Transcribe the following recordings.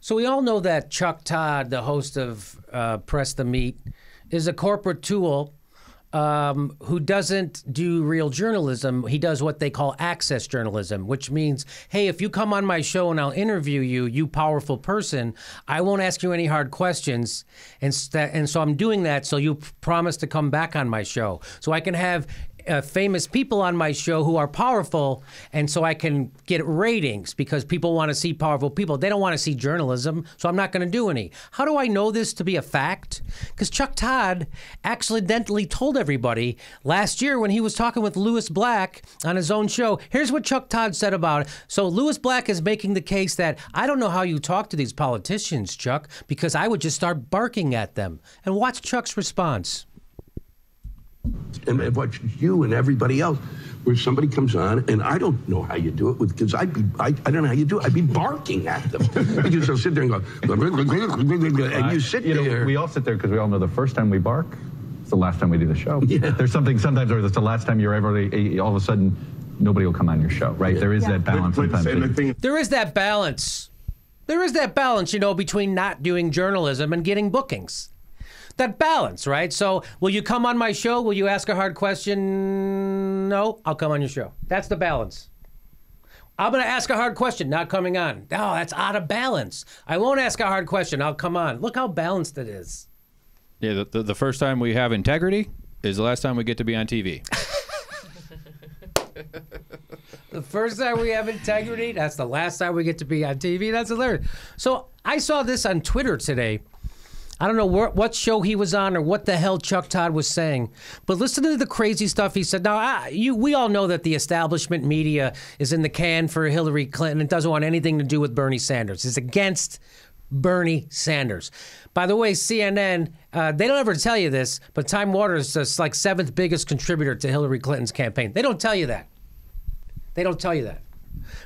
So we all know that Chuck Todd, the host of Press the Meat, is a corporate tool who doesn't do real journalism. He does what they call access journalism, which means, hey, if you come on my show and I'll interview you, you powerful person, I won't ask you any hard questions. And so I'm doing that so you promise to come back on my show. So I can have famous people on my show who are powerful, and so I can get ratings because people want to see powerful people. They don't want to see journalism, so I'm not going to do any. How do I know this to be a fact? Because Chuck Todd accidentally told everybody last year when he was talking with Lewis Black on his own show. Here's what Chuck Todd said about it. So Lewis Black is making the case that, I don't know how you talk to these politicians, Chuck, because I would just start barking at them. And watch Chuck's response. And watch you and everybody else, where somebody comes on, and I don't know how you do it, because I don't know how you do it. I'd be barking at them because they'll sit there and go, and you sit there. We all sit there because we all know the first time we bark, it's the last time we do the show. Yeah. There's something sometimes where it's the last time you're ever, all of a sudden, nobody will come on your show, right? Yeah. There is that balance sometimes. There is that balance. There is that balance, between not doing journalism and getting bookings. That balance, right? So, will you come on my show? Will you ask a hard question? No, I'll come on your show. That's the balance. I'm going to ask a hard question, not coming on. No, that's out of balance. I won't ask a hard question. I'll come on. Look how balanced it is. Yeah, the first time we have integrity is the last time we get to be on TV. The first time we have integrity, that's the last time we get to be on TV. That's hilarious. So, I saw this on Twitter today. I don't know what show he was on or what the hell Chuck Todd was saying, but listen to the crazy stuff he said. Now, we all know that the establishment media is in the can for Hillary Clinton and doesn't want anything to do with Bernie Sanders. It's against Bernie Sanders. By the way, CNN, they don't ever tell you this, but Time Warner is just like 7th biggest contributor to Hillary Clinton's campaign. They don't tell you that. They don't tell you that.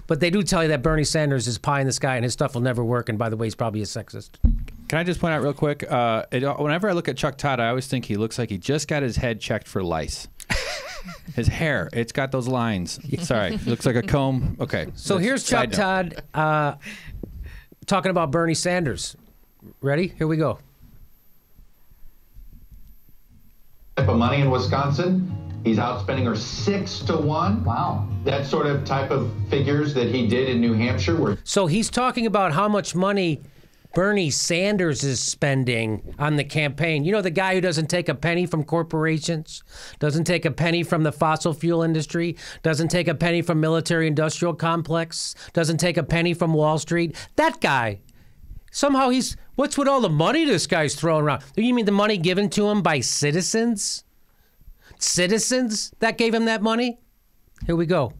But they do tell you that Bernie Sanders is pie in the sky and his stuff will never work. And by the way, he's probably a sexist. Can I just point out real quick? Whenever I look at Chuck Todd, I always think he looks like he just got his head checked for lice. His hair, it's got those lines. Sorry, looks like a comb. Okay. So here's Chuck Todd talking about Bernie Sanders. Ready? Here we go. Type of money in Wisconsin. He's outspending her 6-1. Wow. That sort of type of figures that he did in New Hampshire. So he's talking about how much money Bernie Sanders is spending on the campaign. You know, the guy who doesn't take a penny from corporations, doesn't take a penny from the fossil fuel industry, doesn't take a penny from military-industrial complex, doesn't take a penny from Wall Street. That guy, somehow what's with all the money this guy's throwing around? You mean the money given to him by citizens? Citizens that gave him that money? Here we go.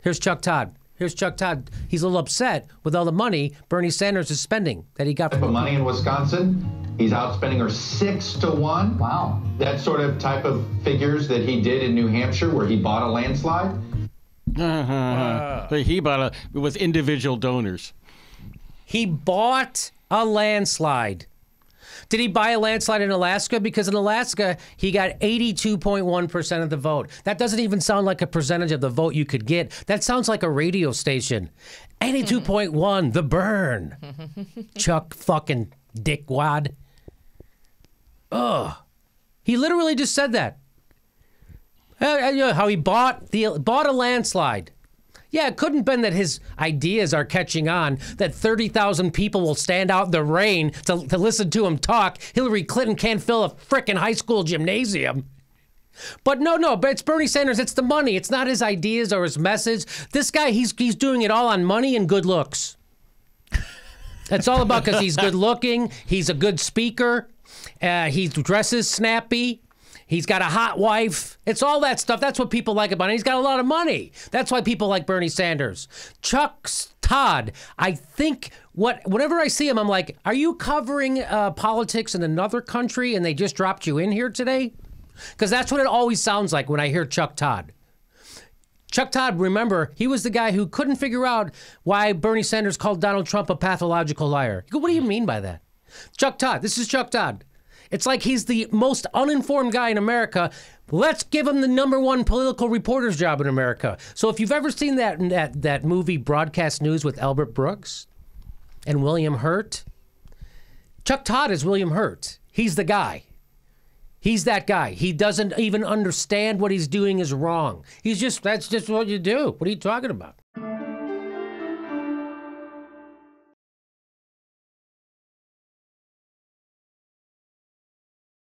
Here's Chuck Todd. Here's Chuck Todd. He's a little upset with all the money Bernie Sanders is spending that he got from money in Wisconsin. He's outspending her 6-1. Wow. That sort of type of figures that he did in New Hampshire where he bought a landslide. He bought it with individual donors. He bought a landslide. Did he buy a landslide in Alaska? Because in Alaska, he got 82.1% of the vote. That doesn't even sound like a percentage of the vote you could get. That sounds like a radio station. 82.1, the burn. Chuck fucking dickwad. Ugh. He literally just said that. How he bought a landslide. Yeah, it couldn't have been that his ideas are catching on, that 30,000 people will stand out in the rain to listen to him talk. Hillary Clinton can't fill a frickin' high school gymnasium. But no, but it's Bernie Sanders. It's the money. It's not his ideas or his message. This guy, he's doing it all on money and good looks. That's all about because he's good looking. He's a good speaker. He dresses snappy. He's got a hot wife. It's all that stuff. That's what people like about him. He's got a lot of money. That's why people like Bernie Sanders. Chuck Todd, I think whenever I see him, I'm like, are you covering politics in another country and they just dropped you in here today? Because that's what it always sounds like when I hear Chuck Todd. Chuck Todd, remember, he was the guy who couldn't figure out why Bernie Sanders called Donald Trump a pathological liar. You go, what do you mean by that? Chuck Todd, this is Chuck Todd. It's like he's the most uninformed guy in America. Let's give him the #1 political reporter's job in America. So if you've ever seen that movie Broadcast News with Albert Brooks, And William Hurt? Chuck Todd is William Hurt. He's the guy. He's that guy. He doesn't even understand what he's doing is wrong. That's just what you do. What are you talking about?